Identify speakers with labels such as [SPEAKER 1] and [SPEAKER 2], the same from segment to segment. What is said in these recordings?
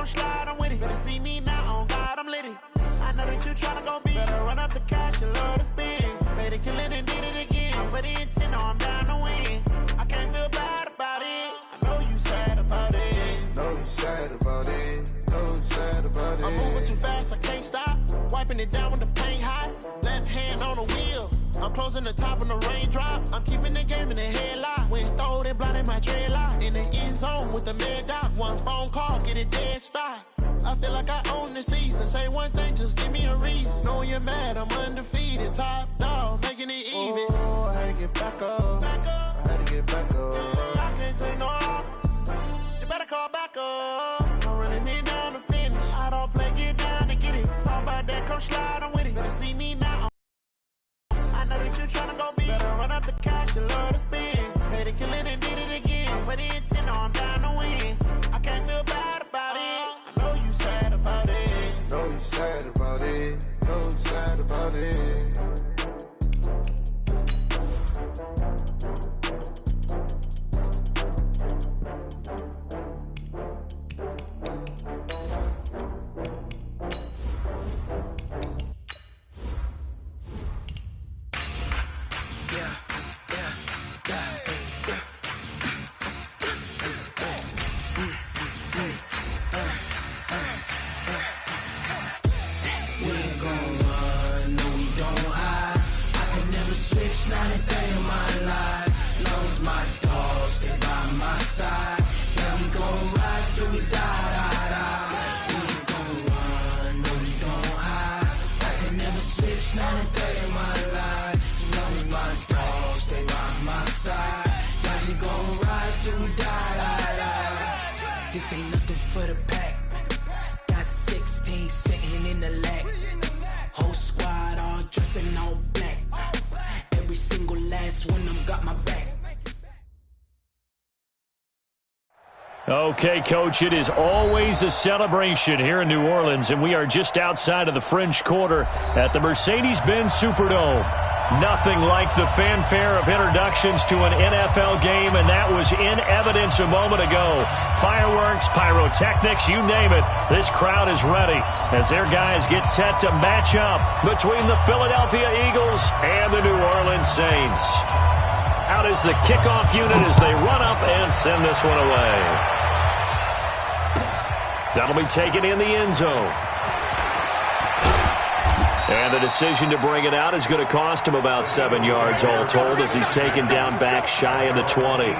[SPEAKER 1] come slide, I'm with it. Better see me now, on God, I'm litty. I know that you tryna go big. Better run up the cash, you love to spend. Better kill it and did it again. But the intent, no, I'm down to win. I can't feel bad about it. I know you sad about it.
[SPEAKER 2] Know you sad about it. Know you sad about it.
[SPEAKER 1] I'm moving too fast, I can't stop. Wiping it down with the paint hot. Left hand on the wheel. I'm closing the top on the raindrop. I'm keeping the game in the headlock. When throwed and blinded my dreadlock. In the end zone with the mad dot. One phone call, get it dead stop. I feel like I own the season. Say one thing, just give me a reason. Knowing you're mad, I'm undefeated. Top dog, making it even.
[SPEAKER 2] Oh, I had to get back up.
[SPEAKER 1] Back up.
[SPEAKER 2] I had to get back up.
[SPEAKER 1] I can't take no loss. You better call back up. I'm running it down to finish. I don't play, get down to get it. Talk about that, come slide, I'm with it. Better see me now. I know that you're tryna go big. Better run up the cash, you love to spend. Better kill it and did it again. But the intent, no, I'm down to win. I can't feel bad about it. I know you sad about it.
[SPEAKER 2] Know you sad about it. Know you sad about it.
[SPEAKER 3] Not a day in my life. Knows my dogs, they by my side. Yeah, we gon' ride till we die. We ain't gon' run, no, we don't hide. I can never switch, not a day in my life. Knows my dogs, they by my side. Yeah, we gon' ride till we die. This ain't nothing for the pack. Got 16 sitting in the lap. Whole squad all dressing all black. Every single last one of them got my back.
[SPEAKER 4] Okay, Coach, it is always a celebration here in New Orleans, and we are just outside of the French Quarter at the Mercedes-Benz Superdome. Nothing like the fanfare of introductions to an NFL game, and that was in evidence a moment ago. Fireworks, pyrotechnics, you name it. This crowd is ready as their guys get set to match up between the Philadelphia Eagles and the New Orleans Saints. Out is the kickoff unit as they run up and send this one away. That'll be taken in the end zone. And the decision to bring it out is going to cost him about 7 yards all told as he's taken down back shy of the 20.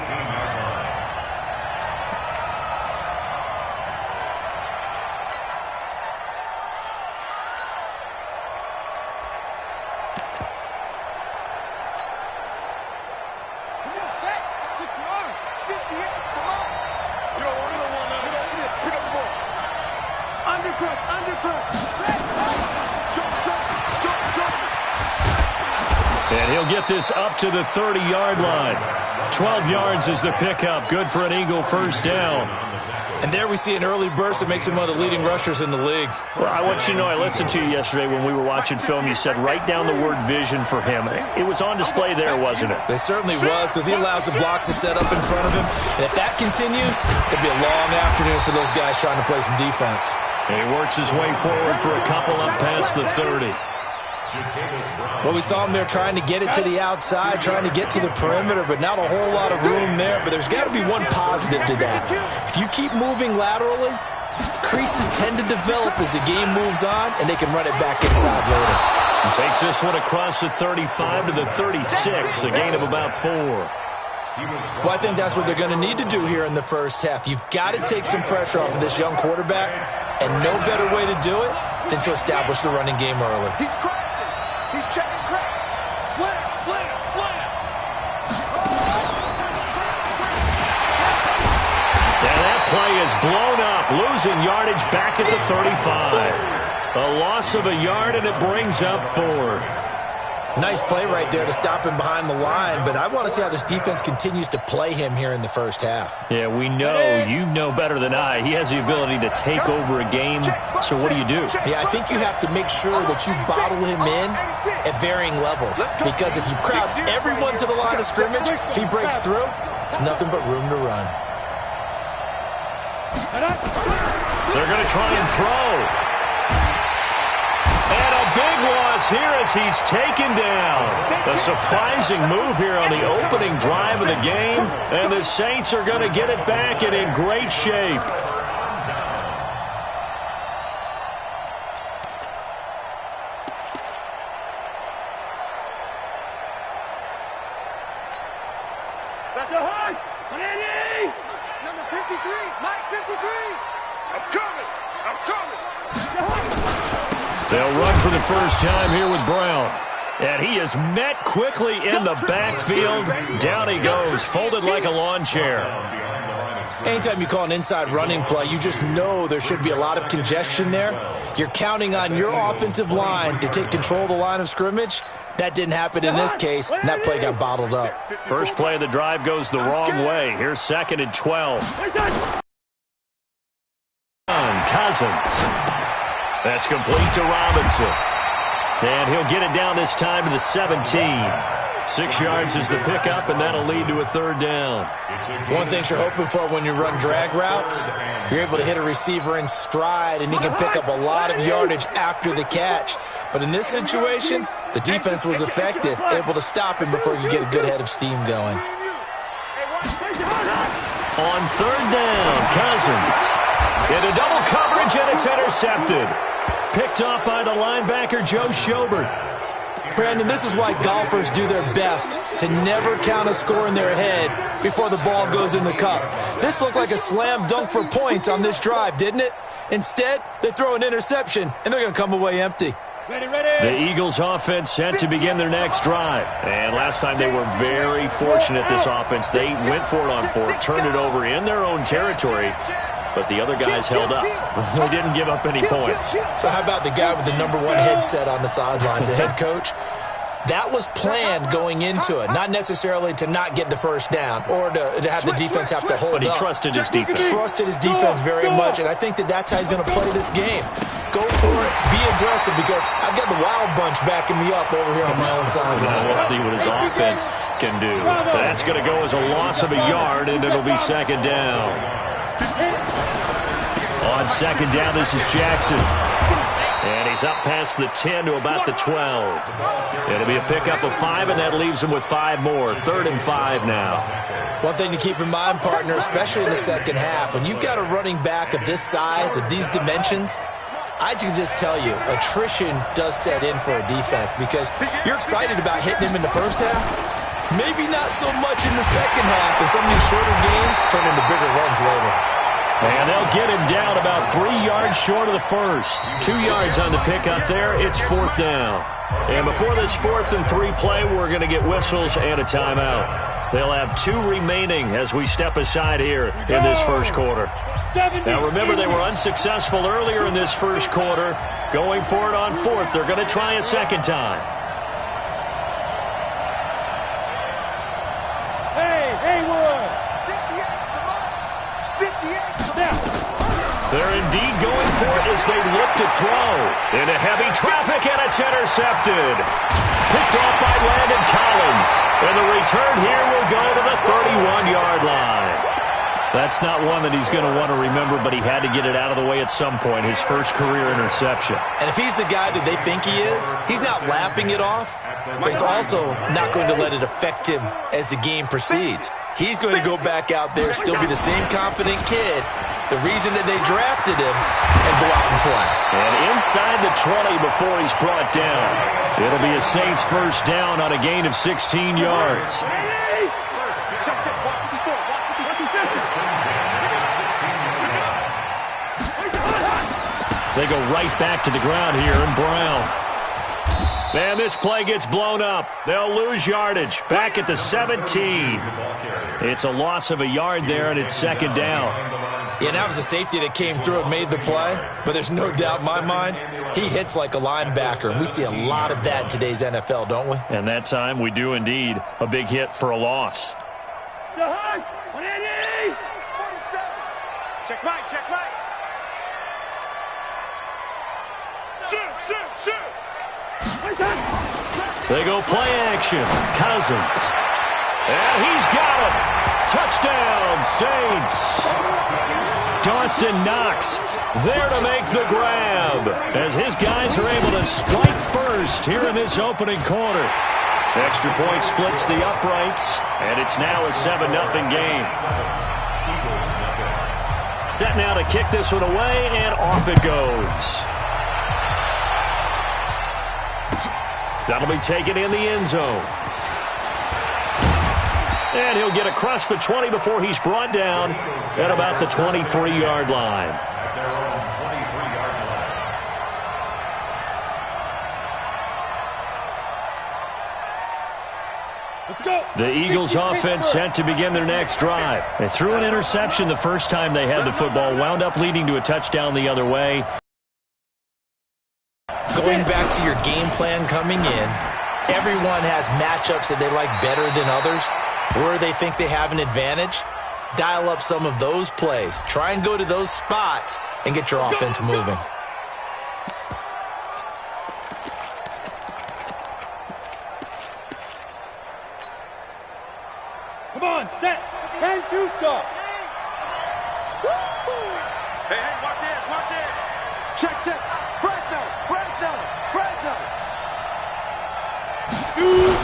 [SPEAKER 4] And he'll get this up to the 30-yard line. 12 yards is the pickup. Good for an Eagle first down.
[SPEAKER 5] And there we see an early burst that makes him one of the leading rushers in the league.
[SPEAKER 4] Well, I want you to know, I listened to you yesterday when we were watching film. You said write down the word vision for him. It was on display there, wasn't it?
[SPEAKER 5] It certainly was, because he allows the blocks to set up in front of him. And if that continues, it'll be a long afternoon for those guys trying to play some defense.
[SPEAKER 4] And he works his way forward for a couple up past the 30.
[SPEAKER 5] Well, we saw him there trying to get it to the outside, trying to get to the perimeter, but not a whole lot of room there. But there's got to be one positive to that. If you keep moving laterally, creases tend to develop as the game moves on, and they can run it back inside later.
[SPEAKER 4] He takes this one across the 35 to the 36, a gain of about 4.
[SPEAKER 5] Well, I think that's what they're going to need to do here in the first half. You've got to take some pressure off of this young quarterback, and no better way to do it than to establish the running game early.
[SPEAKER 6] He's crossing. He's checking crack. Slam, slam, slam.
[SPEAKER 4] And that play is blown up, losing yardage back at the 35. A loss of a yard, and it brings up 4th.
[SPEAKER 5] Nice play right there to stop him behind the line, but I want to see how this defense continues to play him here in the first half.
[SPEAKER 4] Yeah, we know, you know better than I, he has the ability to take over a game, so what do you do?
[SPEAKER 5] Yeah, I think you have to make sure that you bottle him in at varying levels, because if you crowd everyone to the line of scrimmage, if he breaks through, there's nothing but room to run.
[SPEAKER 4] They're going to try and throw. And a big loss here as he's taken down. A surprising move here on the opening drive of the game. And the Saints are going to get it back and in great shape.
[SPEAKER 6] Number 53, Mike 53. I'm coming.
[SPEAKER 4] They'll run for the first time here with Brown. And he is met quickly in the backfield. Down he goes, folded like a lawn chair.
[SPEAKER 5] Anytime you call an inside running play, you just know there should be a lot of congestion there. You're counting on your offensive line to take control of the line of scrimmage. That didn't happen in this case, and that play got bottled up.
[SPEAKER 4] First play of the drive goes the wrong way. Here's 2nd and 12. Cousins. That's complete to Robinson. And he'll get it down this time to the 17. 6 yards is the pickup, and that'll lead to a 3rd down.
[SPEAKER 5] One thing you're hoping for when you run drag routes, you're able to hit a receiver in stride, and he can pick up a lot of yardage after the catch. But in this situation, the defense was effective, able to stop him before you get a good head of steam going.
[SPEAKER 4] On 3rd down, Cousins. Into double coverage, and it's intercepted. Picked off by the linebacker, Joe Schobert.
[SPEAKER 5] Brandon, this is why golfers do their best to never count a score in their head before the ball goes in the cup. This looked like a slam dunk for points on this drive, didn't it? Instead, they throw an interception, and they're going to come away empty.
[SPEAKER 4] The Eagles offense set to begin their next drive. And last time they were very fortunate, this offense. They went for it on 4th, turned it over in their own territory. But the other guys held up. They didn't give up any points.
[SPEAKER 5] So how about the guy with the number 1 headset on the sidelines, the head coach? That was planned going into it, not necessarily to not get the first down or to have the defense have to hold up.
[SPEAKER 4] But he trusted his defense.
[SPEAKER 5] Trusted his defense very much, and I think that's how he's going to play this game. Go for it, be aggressive, because I've got the wild bunch backing me up over here on my own sideline.
[SPEAKER 4] We'll see what his offense can do. That's going to go as a loss of a yard, and it'll be 2nd down. On 2nd down, this is Jackson. And he's up past the 10 to about the 12. It'll be a pickup of 5, and that leaves him with 5 more. 3rd and 5 now.
[SPEAKER 5] One thing to keep in mind, partner, especially in the second half, when you've got a running back of this size, of these dimensions, I can just tell you, attrition does set in for a defense because you're excited about hitting him in the first half. Maybe not so much in the second half, and some of these shorter gains turn into bigger runs later.
[SPEAKER 4] And they'll get him down about 3 yards short of the first. 2 yards on the pickup there. It's 4th down. And before this 4th and 3 play, we're going to get whistles and a timeout. They'll have 2 remaining as we step aside here in this first quarter. Now remember, they were unsuccessful earlier in this first quarter. Going for it on 4th. They're going to try a second time. They're indeed going for it as they look to throw. Into heavy traffic, and it's intercepted. Picked off by Landon Collins. And the return here will go to the 31-yard line. That's not one that he's going to want to remember, but he had to get it out of the way at some point, his first career interception.
[SPEAKER 5] And if he's the guy that they think he is, he's not laughing it off, but he's also not going to let it affect him as the game proceeds. He's going to go back out there, still be the same confident kid, the reason that they drafted him, and go out and play.
[SPEAKER 4] And inside the 20 before he's brought down. It'll be a Saints first down on a gain of 16 yards. They go right back to the ground here, and Brown. And this play gets blown up. They'll lose yardage. Back at the 17. It's a loss of a yard there, and it's 2nd down.
[SPEAKER 5] Yeah, that was a safety that came through and made the play. But there's no doubt in my mind, he hits like a linebacker. And we see a lot of that in today's NFL, don't we?
[SPEAKER 4] And that time we do indeed. A big hit for a loss.
[SPEAKER 6] Check right, check right. Shoot.
[SPEAKER 4] They go play action. Cousins. And he's got it. Touchdown, Saints. Dawson Knox there to make the grab as his guys are able to strike first here in this opening quarter. Extra point splits the uprights, and it's now a 7-0 game. Set now to kick this one away, and off it goes. That'll be taken in the end zone. And he'll get across the 20 before he's brought down at about the 23-yard line. The Eagles offense set to begin their next drive. They threw an interception the first time they had the football, wound up leading to a touchdown the other way.
[SPEAKER 5] Going back to your game plan coming in, everyone has matchups that they like better than others. Where they think they have an advantage, dial up some of those plays. Try and go to those spots and get your offense moving.
[SPEAKER 6] Come on, set. 10-2 stop. Hey, watch it. Check. Fresno. Shoot.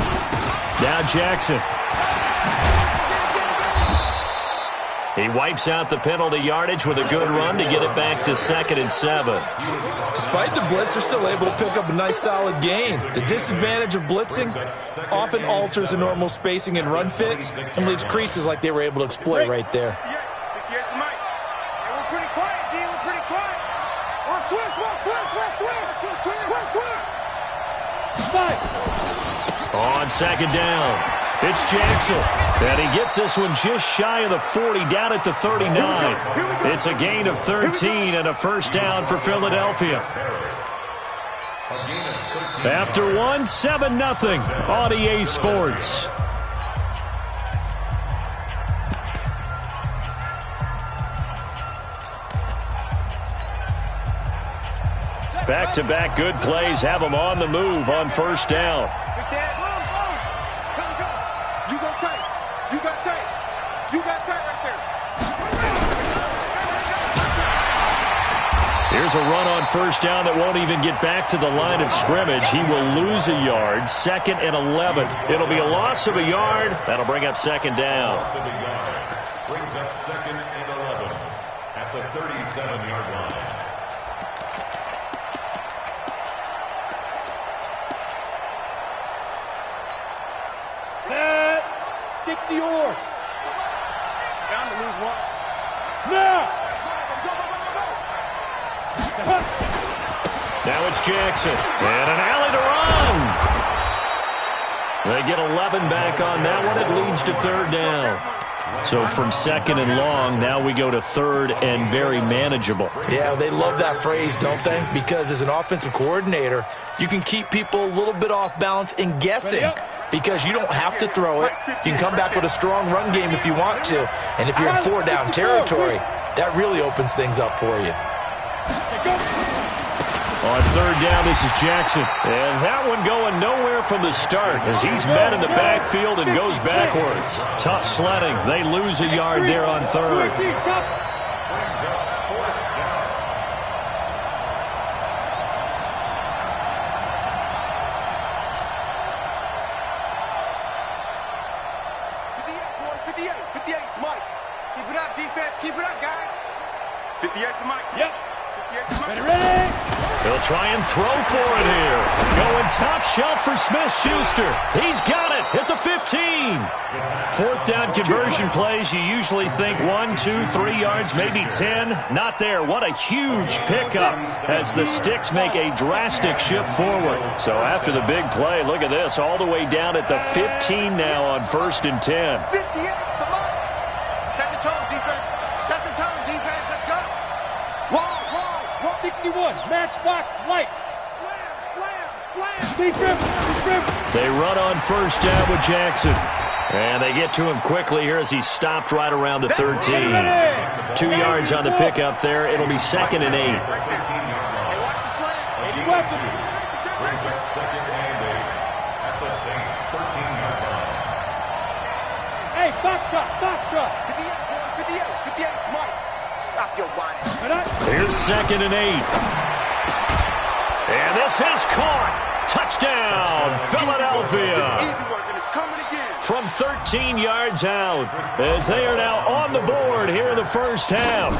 [SPEAKER 4] Now Jackson. He wipes out the penalty yardage with a good run to get it back to 2nd and 7.
[SPEAKER 5] Despite the blitz, they're still able to pick up a nice solid gain. The disadvantage of blitzing often alters the normal spacing and run fits and leaves creases like they were able to exploit right there.
[SPEAKER 6] We're pretty quiet, D. We're pretty quiet. Twist.
[SPEAKER 4] On 2nd down. It's Jackson, and he gets this one just shy of the 40, down at the 39. It's a gain of 13 and a first down for Philadelphia. After one, 7-0 on EA Sports. Back-to-back good plays have them on the move on first down. Here's a run on first down that won't even get back to the line of scrimmage. He will lose a yard, 2nd and 11. It'll be a loss of a yard. That'll bring up 2nd down.
[SPEAKER 7] Brings up 2nd and 11 at the 37-yard line.
[SPEAKER 6] Set. 60 or. Down to lose one. Now.
[SPEAKER 4] Now it's Jackson. And an alley to run. They get 11 back on that one. It leads to 3rd down. So from 2nd and long, now we go to 3rd and very manageable.
[SPEAKER 5] Yeah, they love that phrase, don't they? Because as an offensive coordinator, you can keep people a little bit off balance and guessing. Because you don't have to throw it. You can come back with a strong run game if you want to. And if you're in 4-down territory, that really opens things up for you.
[SPEAKER 4] On 3rd down, this is Jackson. And that one going nowhere from the start as he's met in the backfield and goes backwards. Tough sledding. They lose a yard there on 3rd. He'll try and throw for it here. Going top shelf for Smith-Schuster. He's got it at the 15. 4th down conversion plays, you usually think 1, 2, 3 yards, maybe 10. Not there. What a huge pickup as the Sticks make a drastic shift forward. So after the big play, look at this, all the way down at the 15 now on 1st and 10.
[SPEAKER 6] 58, come on. Set the tone, defense. Set the tone, defense. Let's go. Wall. 61, matchbox lights. Slam. Defense.
[SPEAKER 4] They run on first down with Jackson. And they get to him quickly here as he stopped right around the 13. 2 yards on the pickup there. It'll be 2nd and 8.
[SPEAKER 6] Hey, watch the slam.
[SPEAKER 7] Brings up 2nd and 8 at the Saints' 13-yard line.
[SPEAKER 6] Hey, Foxtrot. 58, Mike. Stop your whining.
[SPEAKER 4] Here's 2nd and 8. And this is caught. Touchdown, Philadelphia.
[SPEAKER 6] Easy work, and it's coming again.
[SPEAKER 4] From 13 yards out, as they are now on the board here in the first half.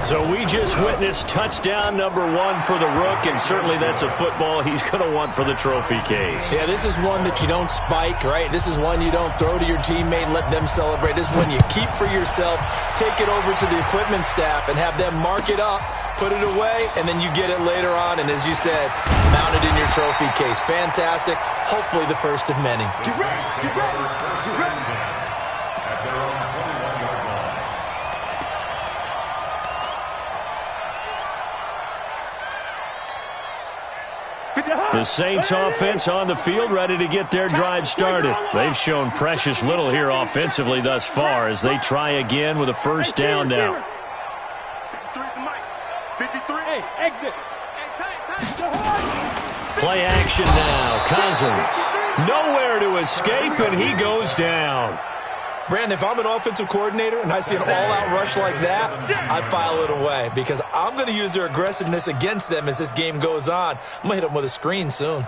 [SPEAKER 4] So we just witnessed touchdown number 1 for the Rook, and certainly that's a football he's going to want for the trophy case.
[SPEAKER 5] Yeah, this is one that you don't spike, right? This is one you don't throw to your teammate and let them celebrate. This is one you keep for yourself, take it over to the equipment staff, and have them mark it up, put it away, and then you get it later on, and as you said, mount it in your trophy case. Fantastic. Hopefully the first of many.
[SPEAKER 6] Get ready, get ready, get ready.
[SPEAKER 7] At their own 21-yard line.
[SPEAKER 4] The Saints offense on the field, ready to get their drive started. They've shown precious little here offensively thus far as they try again with a first down now.
[SPEAKER 6] 53 at the mic. 53. Hey, exit.
[SPEAKER 4] Play action now. Cousins. Nowhere to escape, and he goes down.
[SPEAKER 5] Brandon, if I'm an offensive coordinator and I see an all-out rush like that, I file it away because I'm going to use their aggressiveness against them as this game goes on. I'm going to hit them with a screen soon.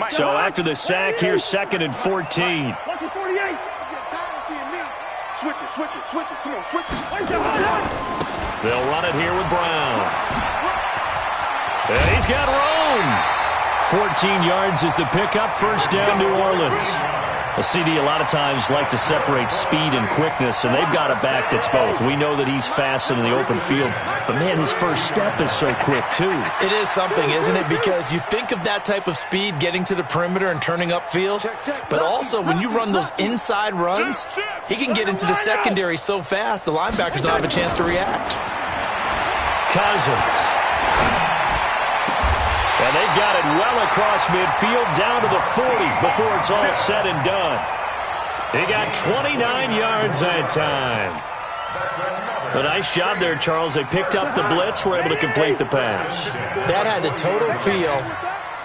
[SPEAKER 4] So after the sack, here's 2nd and 14.
[SPEAKER 6] Lucky 48. Switch it. Come on, switch it.
[SPEAKER 4] They'll run it here with Brown. And he's got room. 14 yards is the pickup. First down, New Orleans. A CD a lot of times like to separate speed and quickness, and they've got a back that's both. We know that he's fast in the open field, but, man, his first step is so quick, too.
[SPEAKER 5] It is something, isn't it? Because you think of that type of speed getting to the perimeter and turning upfield, but also when you run those inside runs, he can get into the secondary so fast the linebackers don't have a chance to react.
[SPEAKER 4] Cousins. And they've got it well across midfield down to the 40 before it's all said and done. He got 29 yards that time. A nice job there, Charles. They picked up the blitz, were able to complete the pass.
[SPEAKER 5] That had the total feel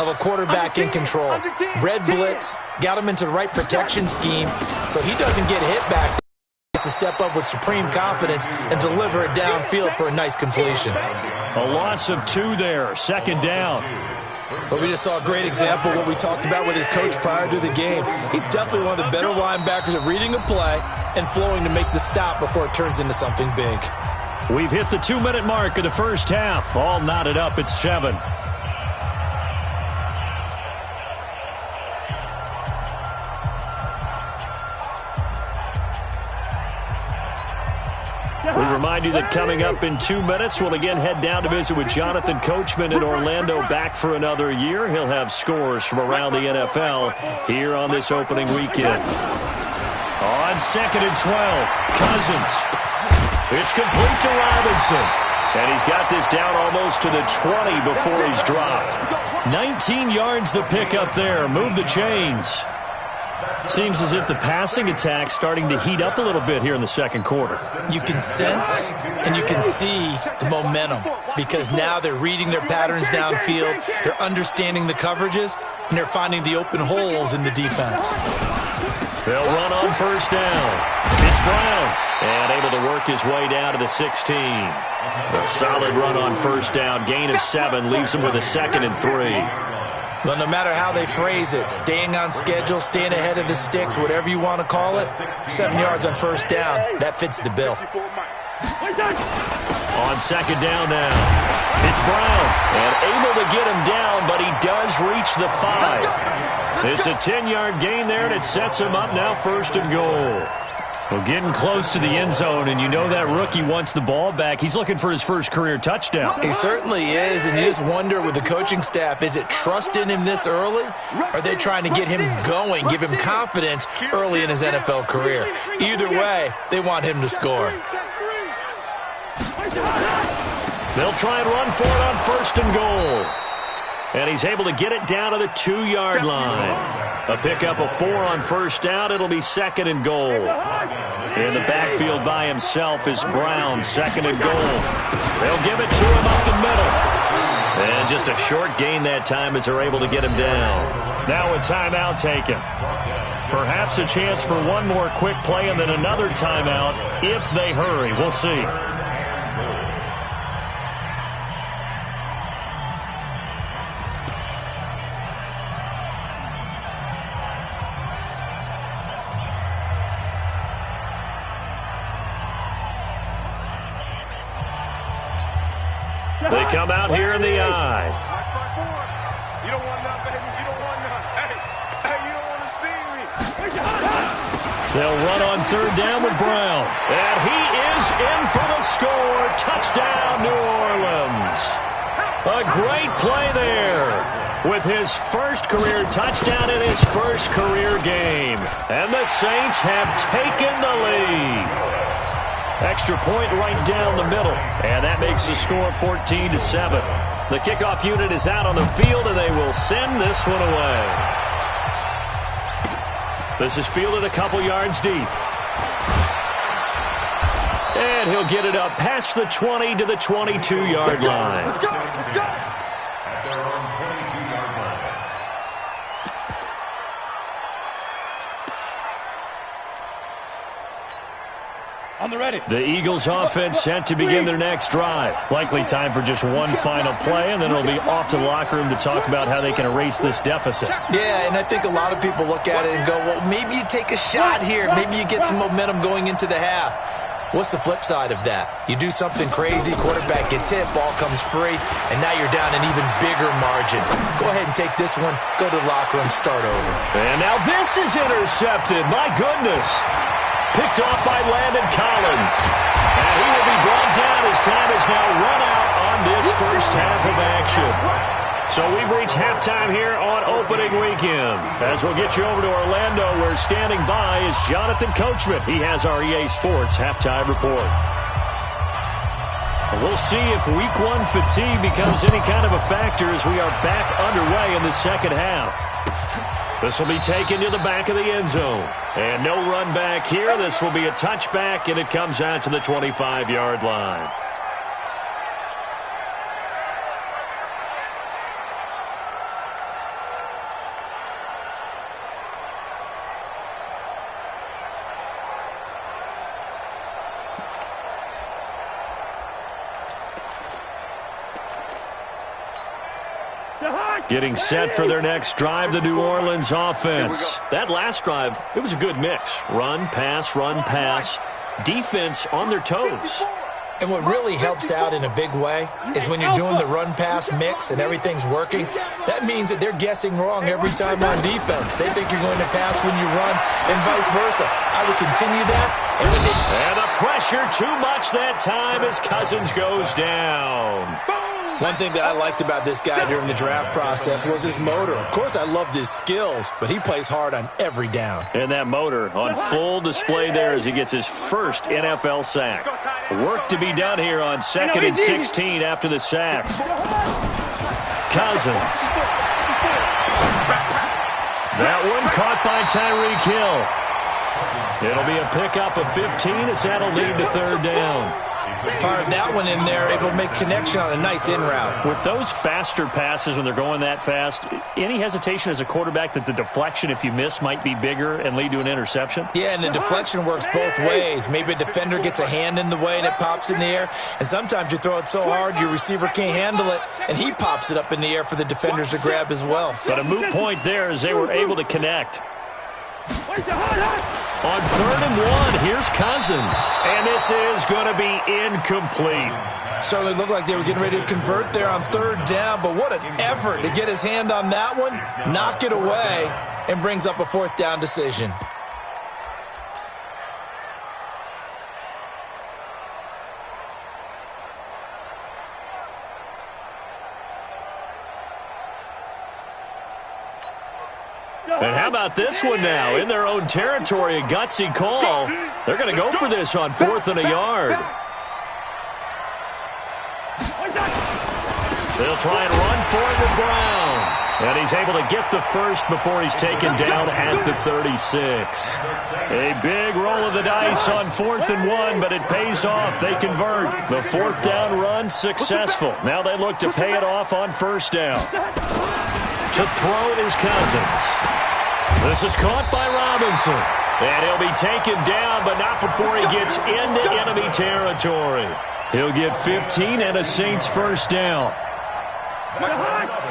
[SPEAKER 5] of a quarterback in control. Red blitz, got him into the right protection scheme, so he doesn't get hit back. He gets to step up with supreme confidence and deliver it downfield for a nice completion.
[SPEAKER 4] A loss of 2 there, 2nd down.
[SPEAKER 5] But we just saw a great example of what we talked about with his coach prior to the game. He's definitely one of the better linebackers at reading a play and flowing to make the stop before it turns into something big.
[SPEAKER 4] We've hit the 2-minute mark of the first half. All knotted up at 7. We remind you that coming up in 2 minutes, we'll again head down to visit with Jonathan Coachman in Orlando, back for another year. He'll have scores from around the NFL here on this opening weekend. On 2nd and 12, Cousins. It's complete to Robinson. And he's got this down almost to the 20 before he's dropped. 19 yards the pickup there. Move the chains. Seems as if the passing attack's starting to heat up a little bit here in the second quarter.
[SPEAKER 5] You can sense and you can see the momentum because now they're reading their patterns downfield, they're understanding the coverages, and they're finding the open holes in the defense.
[SPEAKER 4] They'll run on first down. It's Brown, and able to work his way down to the 16. A solid run on first down, gain of 7, leaves him with a 2nd and 3.
[SPEAKER 5] Well, no matter how they phrase it, staying on schedule, staying ahead of the sticks, whatever you want to call it, 7 yards on first down, that fits the bill.
[SPEAKER 4] On 2nd down now, it's Brown, and able to get him down, but he does reach the 5. It's a 10-yard gain there, and it sets him up now 1st and goal. Well, getting close to the end zone, and you know that rookie wants the ball back. He's looking for his first career touchdown.
[SPEAKER 5] He certainly is, and you just wonder with the coaching staff, is it trust in him this early? Or are they trying to get him going, give him confidence early in his NFL career? Either way, they want him to score.
[SPEAKER 4] They'll try and run for it on 1st and goal. And he's able to get it down to the 2-yard line. A pickup of 4 on first down. It'll be 2nd and goal. In the backfield by himself is Brown. 2nd and goal. They'll give it to him up the middle. And just a short gain that time as they're able to get him down. Now a timeout taken. Perhaps a chance for one more quick play and then another timeout if they hurry. We'll see. They come out here in the eye.
[SPEAKER 6] You don't want none, baby. You don't want none. Hey, you don't want to see me.
[SPEAKER 4] They'll run on third down with Brown. And he is in for the score. Touchdown, New Orleans. A great play there with his first career touchdown in his first career game. And the Saints have taken the lead. Extra point right down the middle. And that makes the score 14-7. The kickoff unit is out on the field, and they will send this one away. This is fielded a couple yards deep. And he'll get it up past the 20 to the 22-yard line.
[SPEAKER 6] Let's go. Let's go.
[SPEAKER 7] At their own 22-yard line.
[SPEAKER 6] On the ready.
[SPEAKER 4] The Eagles offense set to begin their next drive. Likely time for just one final play, and then it'll be off to the locker room to talk about how they can erase this deficit.
[SPEAKER 5] Yeah, and I think a lot of people look at it and go, well, maybe you take a shot here. Maybe you get some momentum going into the half. What's the flip side of that? You do something crazy, quarterback gets hit, ball comes free, and now you're down an even bigger margin. Go ahead and take this one, go to the locker room, start over.
[SPEAKER 4] And now this is intercepted. My goodness. Picked off by Landon Collins. And he will be brought down as time is now run out on this first half of action. So we've reached halftime here on opening weekend. As we'll get you over to Orlando, where standing by is Jonathan Coachman. He has our EA Sports halftime report. We'll see if week one fatigue becomes any kind of a factor as we are back underway in the second half. This will be taken to the back of the end zone. And no run back here. This will be a touchback, and it comes out to the 25-yard line. Getting set for their next drive, the New Orleans offense. That last drive, it was a good mix. Run, pass, defense on their toes.
[SPEAKER 5] And what really helps out in a big way is when you're doing the run-pass mix and everything's working, that means that they're guessing wrong every time on defense. They think you're going to pass when you run and vice versa. I would continue that.
[SPEAKER 4] And the pressure too much that time as Cousins goes down.
[SPEAKER 5] One thing that I liked about this guy during the draft process was his motor. Of course, I loved his skills, but he plays hard on every down.
[SPEAKER 4] And that motor on full display there as he gets his first NFL sack. Work to be done here on 2nd and 16 after the sack. Cousins. That one caught by Tyreek Hill. It'll be a pickup of 15 as that'll lead to third down.
[SPEAKER 5] Fired that one in there, able to make connection on a nice in route.
[SPEAKER 4] With those faster passes when they're going that fast, any hesitation as a quarterback that the deflection, if you miss, might be bigger and lead to an interception?
[SPEAKER 5] Yeah, and the deflection works both ways. Maybe a defender gets a hand in the way and it pops in the air, and sometimes you throw it so hard your receiver can't handle it, and he pops it up in the air for the defenders to grab as well.
[SPEAKER 4] But a moot point there as they were able to connect. On 3rd and 1, here's Cousins. And this is going to be incomplete.
[SPEAKER 5] Certainly looked like they were getting ready to convert there on 3rd down, but what an effort to get his hand on that one, knock it away, and brings up a 4th down decision.
[SPEAKER 4] And how about this one now? In their own territory, a gutsy call. They're going to go for this on 4th and a yard. They'll try and run for it with Brown. And he's able to get the first before he's taken down at the 36. A big roll of the dice on 4th and 1, but it pays off. They convert. The 4th down run successful. Now they look to pay it off on 1st down. To throw is Cousins. This is caught by Robinson. And he'll be taken down, but not before he gets into enemy territory. He'll get 15 and a Saints 1st down.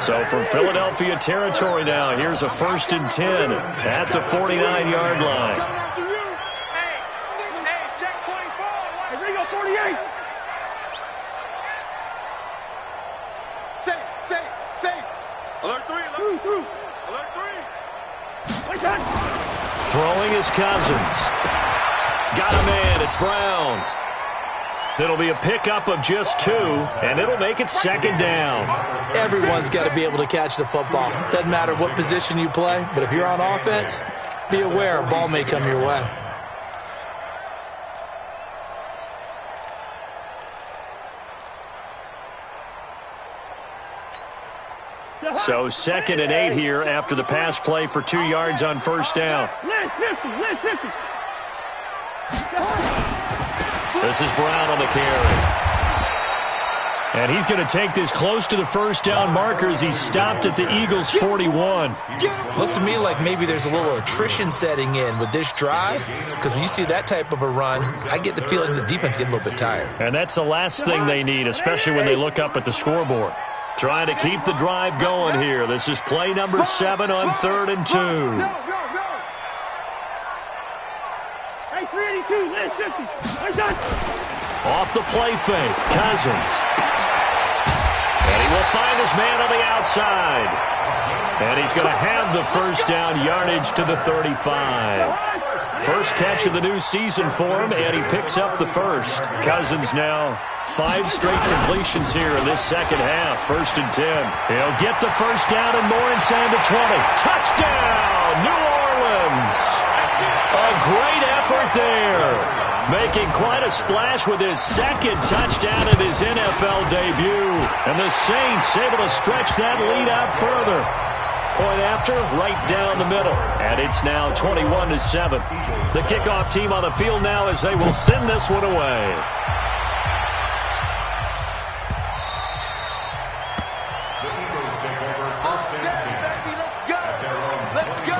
[SPEAKER 4] So from Philadelphia territory now, here's a 1st and 10 at the 49-yard line.
[SPEAKER 6] Hey, check 24. Hey, Ringo, 48. Safe. Alert 3. Alert 3.
[SPEAKER 4] Throwing is Cousins. Got a man. It's Brown. It'll be a pickup of just 2, and it'll make it 2nd down.
[SPEAKER 5] Everyone's got to be able to catch the football. Doesn't matter what position you play, but if you're on offense, be aware a ball may come your way.
[SPEAKER 4] So 2nd and 8 here after the pass play for 2 yards on 1st down. This is Brown on the carry. And he's going to take this close to the 1st down marker as he stopped at the Eagles' 41.
[SPEAKER 5] Looks to me like maybe there's a little attrition setting in with this drive, because when you see that type of a run, I get the feeling the defense getting a little bit tired.
[SPEAKER 4] And that's the last thing they need, especially when they look up at the scoreboard. Trying to keep the drive going here. This is play number 7 on 3rd and 2.
[SPEAKER 6] Hey, 382, last 50.
[SPEAKER 4] Off the play fake, Cousins. And he will find his man on the outside. And he's going to have the 1st down yardage to the 35. First catch of the new season for him, and he picks up the 1st. Cousins now 5 straight completions here in this 2nd half. 1st and 10. He'll get the 1st down and more inside the 20. Touchdown, New Orleans. A great effort there. Making quite a splash with his 2nd touchdown in his NFL debut. And the Saints able to stretch that lead out further. Point after, right down the middle. And it's now 21-7. The kickoff team on the field now as they will send this one away.
[SPEAKER 7] The Eagles take over 1st and 10.
[SPEAKER 6] Let's go.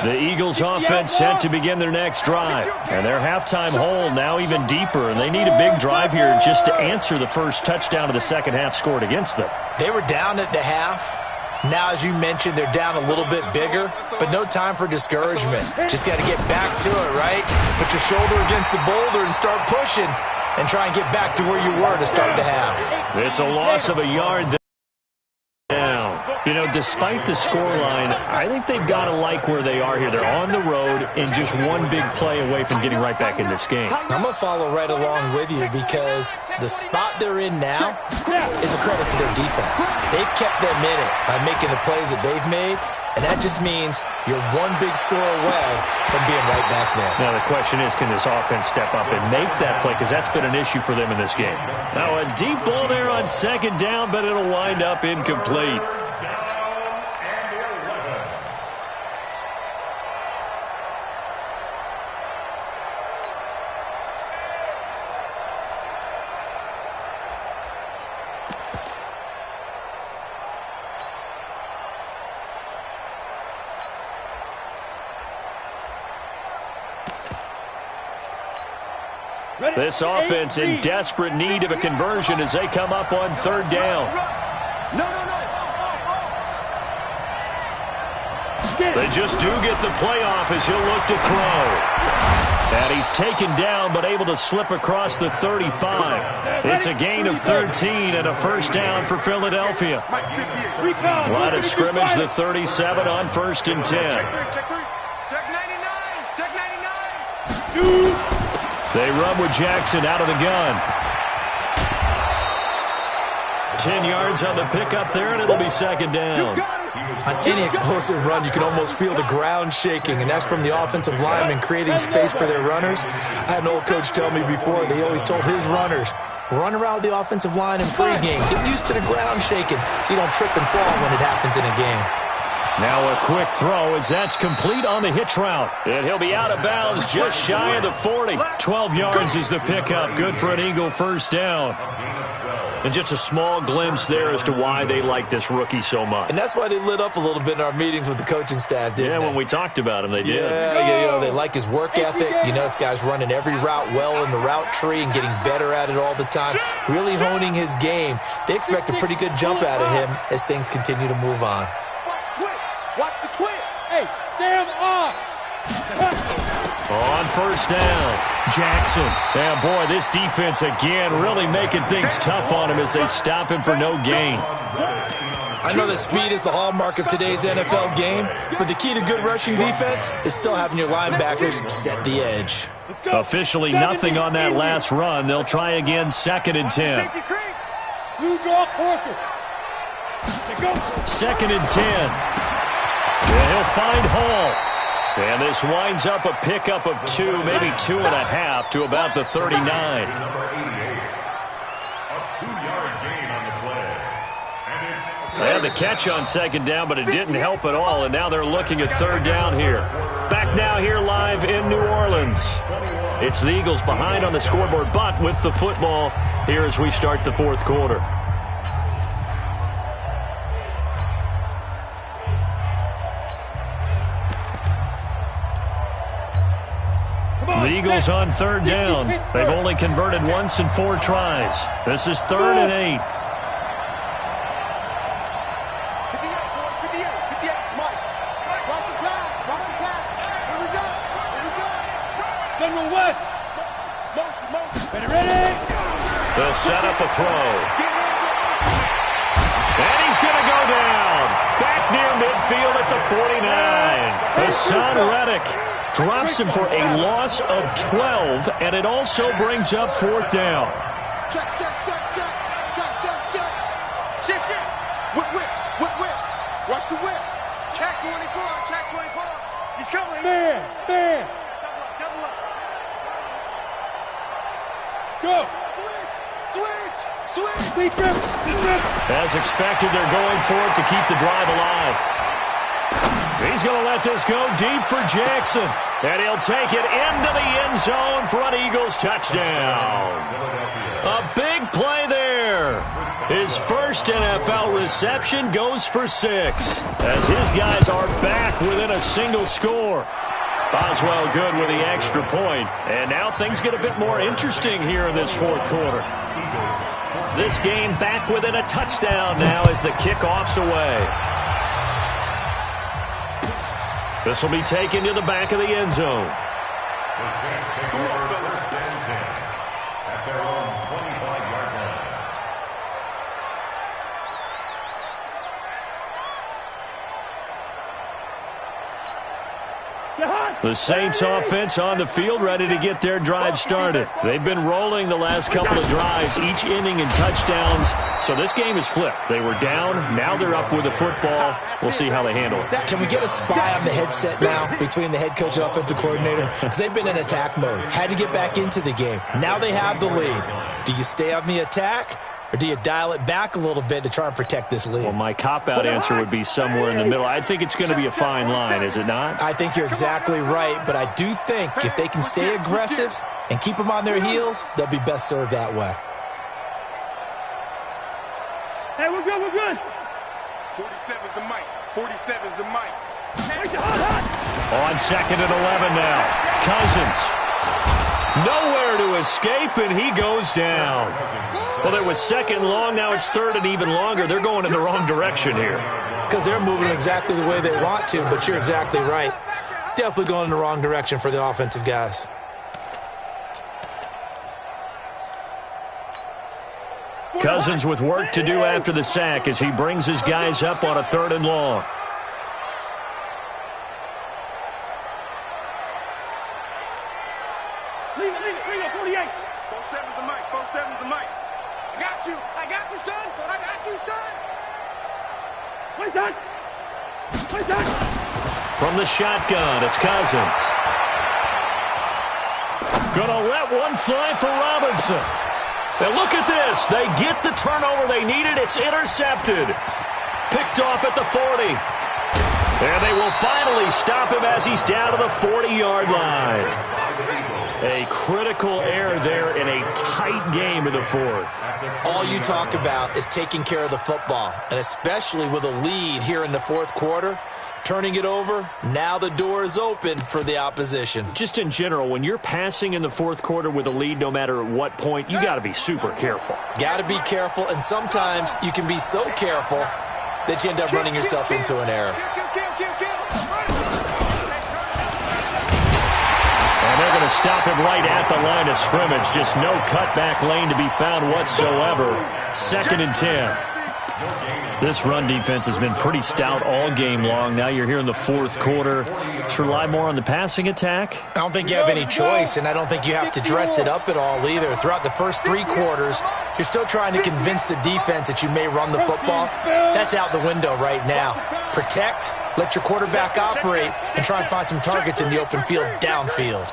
[SPEAKER 4] The Eagles offense set to begin their next drive. And their halftime hole now even deeper. And they need a big drive here just to answer the first touchdown of the 2nd half scored against them.
[SPEAKER 5] They were down at the half. Now, as you mentioned, they're down a little bit bigger, but no time for discouragement. Just got to get back to it, right? Put your shoulder against the boulder and start pushing and try and get back to where you were to start the half.
[SPEAKER 4] It's a loss of a yard there. You know, despite the scoreline, I think they've got to like where they are here. They're on the road and just one big play away from getting right back in this game.
[SPEAKER 5] I'm going to follow right along with you because the spot they're in now is a credit to their defense. They've kept them in it by making the plays that they've made, and that just means you're one big score away from being right back there.
[SPEAKER 4] Now, the question is, can this offense step up and make that play? Because that's been an issue for them in this game. Now, a deep ball there on 2nd down, but it'll wind up incomplete. This offense in desperate need of a conversion as they come up on 3rd down. They just do get the playoff as he'll look to throw. And he's taken down but able to slip across the 35. It's a gain of 13 and a 1st down for Philadelphia. Line of scrimmage, the 37 on 1st and 10.
[SPEAKER 6] Check 99.
[SPEAKER 4] They run with Jackson out of the gun. 10 yards on the pickup there, and it'll be 2nd down.
[SPEAKER 5] On any explosive run, you can almost feel the ground shaking, and that's from the offensive linemen creating space for their runners. I had an old coach tell me before that he always told his runners, run around the offensive line in pregame. Get used to the ground shaking so you don't trip and fall when it happens in a game.
[SPEAKER 4] Now a quick throw as that's complete on the hitch route. And he'll be out of bounds just shy of the 40. 12 yards is the pickup. Good for an Eagle first down. And just a small glimpse there as to why they like this rookie so much.
[SPEAKER 5] And that's why they lit up a little bit in our meetings with the coaching staff, didn't they?
[SPEAKER 4] When we talked about him, they did.
[SPEAKER 5] Yeah, they like his work ethic. This guy's running every route well in the route tree and getting better at it all the time, really honing his game. They expect a pretty good jump out of him as things continue to move on.
[SPEAKER 6] Watch the twist. Hey, Sam on.
[SPEAKER 4] On first down, Jackson. And boy, this defense again really making things tough on him as they stop him for no gain.
[SPEAKER 5] I know that speed is the hallmark of today's NFL game, but the key to good rushing defense is still having your linebackers set the edge.
[SPEAKER 4] Officially nothing on that last run. They'll try again, 2nd and 10.
[SPEAKER 6] Blue draw Corker.
[SPEAKER 4] 2nd and 10. And he'll find Hall. And this winds up a pickup of 2, maybe 2.5 to about the 39.
[SPEAKER 7] A 2-yard gain on the play.
[SPEAKER 4] They had the catch on 2nd down, but it didn't help at all, and now they're looking at 3rd down here. Back now here live in New Orleans. It's the Eagles behind on the scoreboard, but with the football here as we start the 4th quarter. The Eagles on 3rd down. They've only converted once in 4 tries. This is 3rd and 8.
[SPEAKER 6] General West. Ready.
[SPEAKER 4] They'll set up a throw. And he's going to go down. Back near midfield at the 49. Hassan Reddick drops him for a loss of 12, and it also brings up 4th down.
[SPEAKER 6] Check. Whip. Watch the whip. Check 24. He's coming. Man. Double up. Go. Switch.
[SPEAKER 4] As expected, they're going for it to keep the drive alive. He's going to let this go deep for Jackson. And he'll take it into the end zone for an Eagles touchdown. A big play there. His first NFL reception goes for 6. As his guys are back within a single score. Boswell good with the extra point. And now things get a bit more interesting here in this 4th quarter. This game back within a touchdown now as the kickoff's away. This will be taken to the back of the end zone.
[SPEAKER 7] The Saints take over 1st and 10 at their own 25-yard line.
[SPEAKER 4] The Saints offense on the field ready to get their drive started. They've been rolling the last couple of drives, each inning in touchdowns. So this game is flipped. They were down. Now they're up with the football. We'll see how they handle it.
[SPEAKER 5] Can we get a spy on the headset now between the head coach and offensive coordinator? Because they've been in attack mode. Had to get back into the game. Now they have the lead. Do you stay on the attack? Or do you dial it back a little bit to try and protect this lead?
[SPEAKER 4] Well, my cop-out answer would be somewhere in the middle. I think it's going to be a fine line, is it not?
[SPEAKER 5] I think you're exactly right, but I do think if they can stay aggressive and keep them on their heels, they'll be best served that way.
[SPEAKER 6] Hey, we're good.
[SPEAKER 8] 47's the mic. 47's the mic.
[SPEAKER 4] On 2nd and 11 now. Cousins. Nowhere to escape, and he goes down. Well, it was 2nd and long. Now it's 3rd and even longer. They're going in the wrong direction here.
[SPEAKER 5] Because they're moving exactly the way they want to, but you're exactly right. Definitely going in the wrong direction for the offensive guys.
[SPEAKER 4] Cousins with work to do after the sack as he brings his guys up on a 3rd and long.
[SPEAKER 6] Leave it, 48.
[SPEAKER 8] 47's the mic. 47's the mic. I got you, son. I got you, son.
[SPEAKER 6] Wait, son.
[SPEAKER 4] From the shotgun, it's Cousins. Gonna let one fly for Robinson. And look at this. They get the turnover they needed. It's intercepted. Picked off at the 40. And they will finally stop him as he's down to the 40-yard line. A critical error there in a tight game in the fourth.
[SPEAKER 5] All you talk about is taking care of the football, and especially with a lead here in the fourth quarter, turning it over, now the door is open for the opposition.
[SPEAKER 4] Just in general, when you're passing in the fourth quarter with a lead, no matter at what point, you got to be super careful.
[SPEAKER 5] Got to be careful, and sometimes you can be so careful that you end up running yourself into an error.
[SPEAKER 4] And they're going to stop him right at the line of scrimmage. Just no cutback lane to be found whatsoever. 2nd and 10. This run defense has been pretty stout all game long. Now you're here in the fourth quarter. Just rely more on the passing attack?
[SPEAKER 5] I don't think you have any choice, and I don't think you have to dress it up at all either. Throughout the first 3 quarters, you're still trying to convince the defense that you may run the football. That's out the window right now. Protect, let your quarterback operate, and try and find some targets in the open field downfield.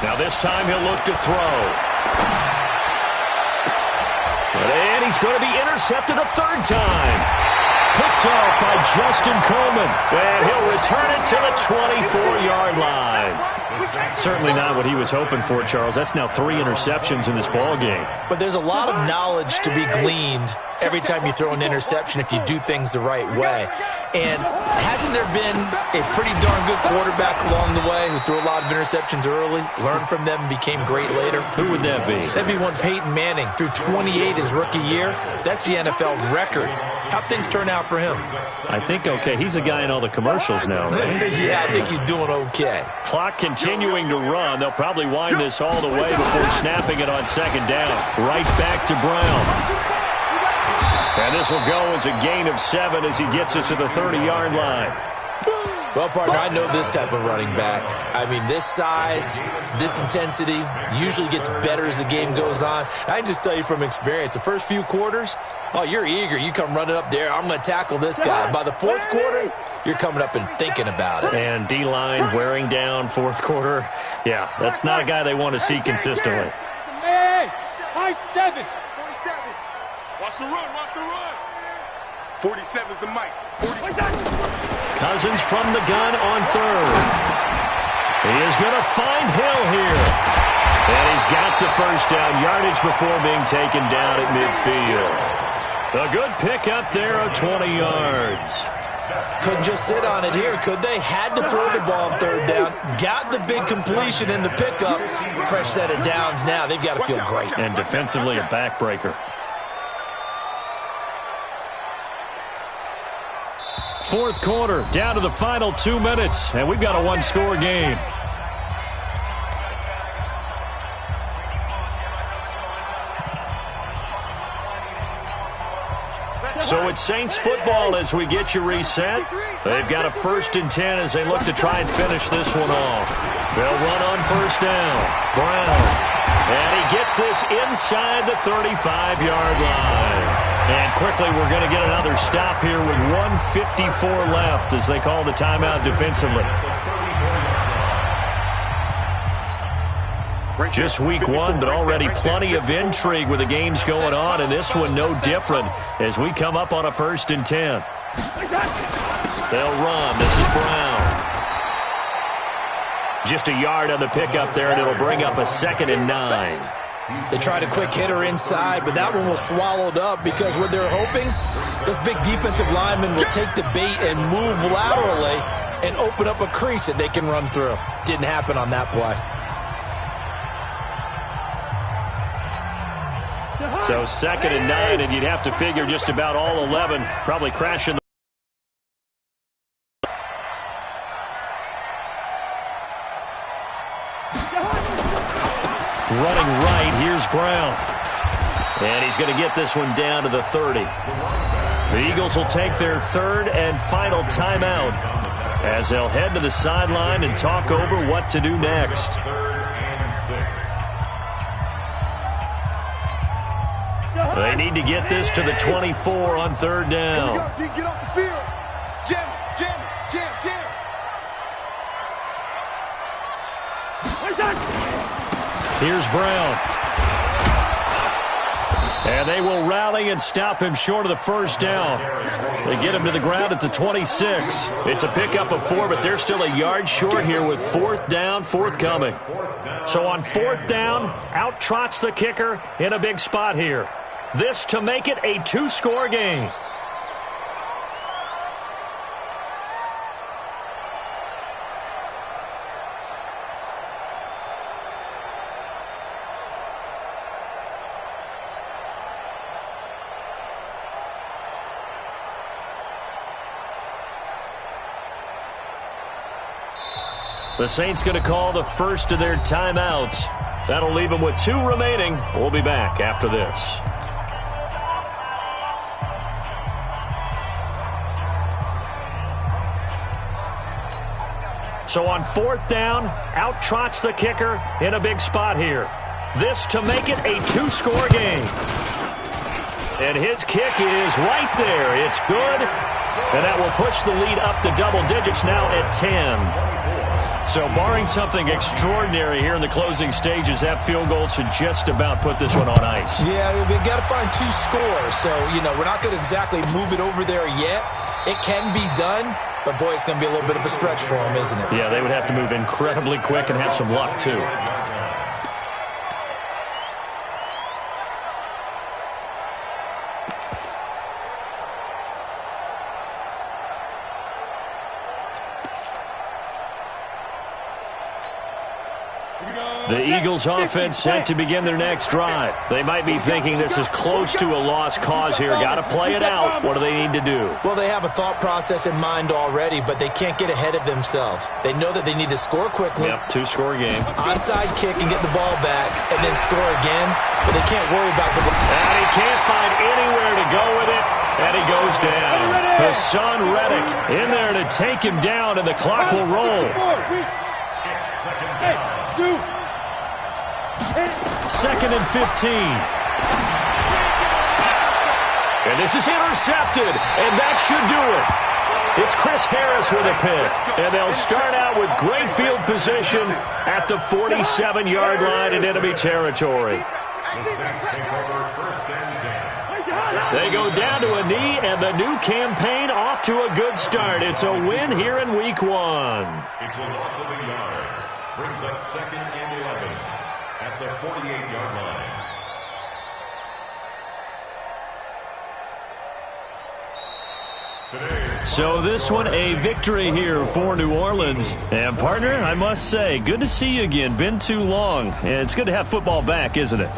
[SPEAKER 4] Now this time he'll look to throw. And he's going to be intercepted a 3rd time. Picked off by Justin Coleman. And he'll return it to the 24-yard line. Certainly not what he was hoping for, Charles. That's now 3 interceptions in this ball game.
[SPEAKER 5] But there's a lot of knowledge to be gleaned every time you throw an interception if you do things the right way. And hasn't there been a pretty darn good quarterback along the way who threw a lot of interceptions early, learned from them, and became great later?
[SPEAKER 4] Who would that be?
[SPEAKER 5] That'd be one Peyton Manning. Threw 28 his rookie year. That's the NFL record. How'd things turn out for him?
[SPEAKER 4] I think okay. He's a guy in all the commercials now, right?
[SPEAKER 5] Yeah, I think he's doing okay.
[SPEAKER 4] Clock continuing to run. They'll probably wind this all the way before snapping it on 2nd down. Right back to Brown. And this will go as a gain of 7 as he gets it to the 30-yard line.
[SPEAKER 5] Well, partner, I know this type of running back. I mean, this size, this intensity usually gets better as the game goes on. I can just tell you from experience, the first few quarters, oh, you're eager. You come running up there, I'm going to tackle this guy. By the fourth quarter, you're coming up and thinking about it.
[SPEAKER 4] And D-line wearing down fourth quarter. Yeah, that's not a guy they want to see consistently.
[SPEAKER 6] Hey, high 7.
[SPEAKER 8] Watch the run, watch the run. 47's the mic.
[SPEAKER 4] Cousins from the gun on 3rd. He is going to find Hill here. And he's got the first down yardage before being taken down at midfield. A good pickup there of 20 yards.
[SPEAKER 5] Couldn't just sit on it here, could they? Had to throw the ball on 3rd down. Got the big completion in the pickup. Fresh set of downs now. They've got to feel great.
[SPEAKER 4] And defensively a backbreaker. Fourth quarter, down to the final 2 minutes, and we've got a 1-score game. So it's Saints football as we get you reset. They've got a 1st and 10 as they look to try and finish this one off. They'll run on 1st down. Brown. And he gets this inside the 35-yard line. And quickly, we're going to get another stop here with 1:54 left as they call the timeout defensively. Just week 1, but already plenty of intrigue with the games going on, and this one no different as we come up on a 1st and 10. They'll run. This is Brown. Just a yard on the pickup there, and it'll bring up a 2nd and 9.
[SPEAKER 5] They tried a quick hitter inside, but that one was swallowed up because what they're hoping, this big defensive lineman will take the bait and move laterally and open up a crease that they can run through. Didn't happen on that play.
[SPEAKER 4] So 2nd and 9, and you'd have to figure just about all 11 probably crashing. Running right, here's Brown. And he's going to get this one down to the 30. The Eagles will take their 3rd and final timeout as they'll head to the sideline and talk over what to do next. They need to get this to the 24 on third down.
[SPEAKER 8] Here we go, D, get off the field. Jam, jam, jam, jam.
[SPEAKER 4] Here's Brown. And they will rally and stop him short of the first down. They get him to the ground at the 26. It's a pickup of 4, but they're still a yard short here with fourth down forthcoming. So on fourth down, out trots the kicker in a big spot here. This to make it a 2-score game. The Saints going to call the first of their timeouts. That'll leave them with 2 remaining. We'll be back after this. So on fourth down, out trots the kicker in a big spot here. This to make it a 2-score game. And his kick is right there. It's good. And that will push the lead up to double digits now at 10. So barring something extraordinary here in the closing stages, that field goal should just about put this one on ice.
[SPEAKER 5] Yeah, we've got to find 2 scores. So, we're not going to exactly move it over there yet. It can be done, but, boy, it's going to be a little bit of a stretch for them, isn't it?
[SPEAKER 4] Yeah, they would have to move incredibly quick and have some luck, too. The Eagles offense set to begin their next drive. They might be thinking this is close to a lost cause here. Got to play it out. What do they need to do?
[SPEAKER 5] Well, they have a thought process in mind already, but they can't get ahead of themselves. They know that they need to score quickly.
[SPEAKER 4] Yep, 2-score game.
[SPEAKER 5] Onside kick and get the ball back and then score again, but they can't worry about the ball.
[SPEAKER 4] And he can't find anywhere to go with it, and he goes down. Hassan Reddick in there to take him down, and the clock will roll. Second and 15. And this is intercepted, and that should do it. It's Chris Harris with a pick, and they'll start out with great field position at the 47-yard line in enemy territory. They go down to a knee, and the new campaign off to a good start. It's a win here in Week 1.
[SPEAKER 7] It's a loss of a yard. Brings up second and 11 at the 48-yard line.
[SPEAKER 4] So this one, a victory here for New Orleans. And, partner, I must say, good to see you again. Been too long. And it's good to have football back, isn't it?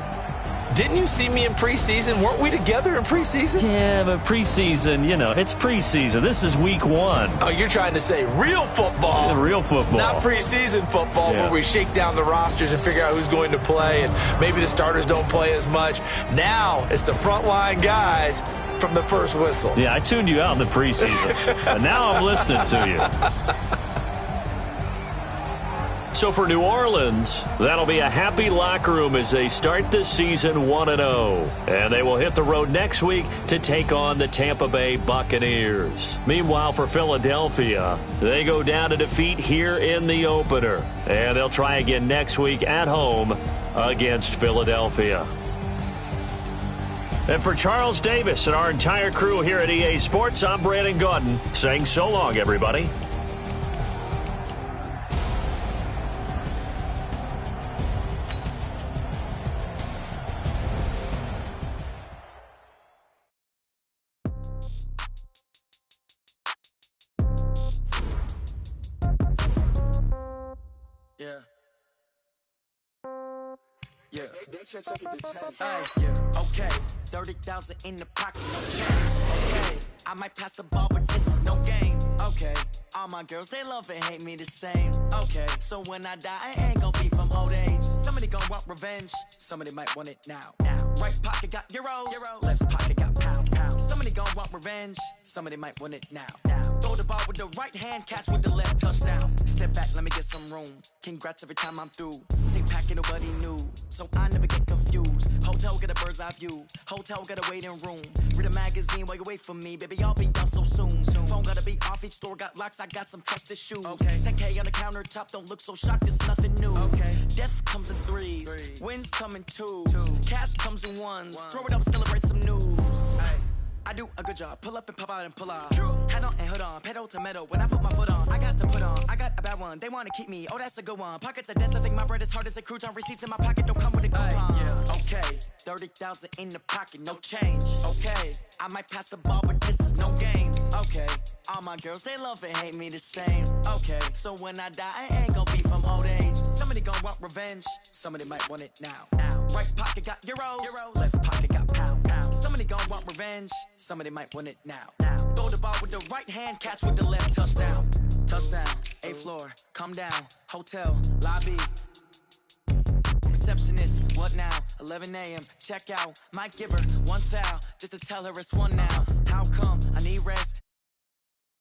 [SPEAKER 5] Didn't you see me in preseason? Weren't we together in preseason?
[SPEAKER 4] Yeah, but preseason, it's preseason. This is Week 1.
[SPEAKER 5] Oh, you're trying to say real football.
[SPEAKER 4] Yeah, real football.
[SPEAKER 5] Not preseason football where we shake down the rosters and figure out who's going to play, and maybe the starters don't play as much. Now it's the frontline guys from the first whistle.
[SPEAKER 4] Yeah, I tuned you out in the preseason. And now I'm listening to you. So for New Orleans, that'll be a happy locker room as they start this season 1-0. And they will hit the road next week to take on the Tampa Bay Buccaneers. Meanwhile, for Philadelphia, they go down to defeat here in the opener. And they'll try again next week at home against Philadelphia. And for Charles Davis and our entire crew here at EA Sports, I'm Brandon Gaudin saying so long, everybody.
[SPEAKER 9] Okay, 30,000 in the pocket, no change. Okay, I might pass the ball, but this is no game. Okay, all my girls, they love and hate me the same. Okay, so when I die, I ain't gonna be from old age. Somebody gonna want revenge, somebody might want it now. Right pocket got euros, left pocket got pound. Somebody gonna want revenge, somebody might want it now. Throw the ball with the right hand, catch with the left, touchdown. Step back, let me get some room. Congrats every time I'm through. Same packet, nobody knew, so I never get confused. Hotel get a bird's eye view. Hotel get a waiting room. Read a magazine while you wait for me, baby. I'll be done so soon. Phone gotta be off. Each store got locks. I got some trusted shoes. Okay. 10K on the countertop. Don't look so shocked. It's nothing new. Okay. Death comes in threes. Wins come in twos. Cash comes in ones. Throw it up, celebrate some news. Ay. I do a good job, pull up and pop out and pull off. Hat on and hood on, pedal to metal. When I put my foot on, I got to put on. I got a bad one, they wanna keep me. Oh, that's a good one. Pockets are dense, I think my bread is hard as a crouton. Receipts in my pocket don't come with a coupon. Yeah. Okay, 30,000 in the pocket, no change. Okay, I might pass the ball, but this is no game. Okay, all my girls, they love and hate me the same. Okay, so when I die, I ain't gonna be from old age. Somebody gon' want revenge, somebody might want it now. Right pocket got euros, left pocket got pounds. Somebody gon' want revenge, somebody might want it now. Throw the ball with the right hand, catch with the left, touchdown. Touchdown, 8th floor, come down, hotel, lobby. Receptionist, what now? 11 a.m., check out. Might give her one foul, just to tell her it's one now. How come? I need rest,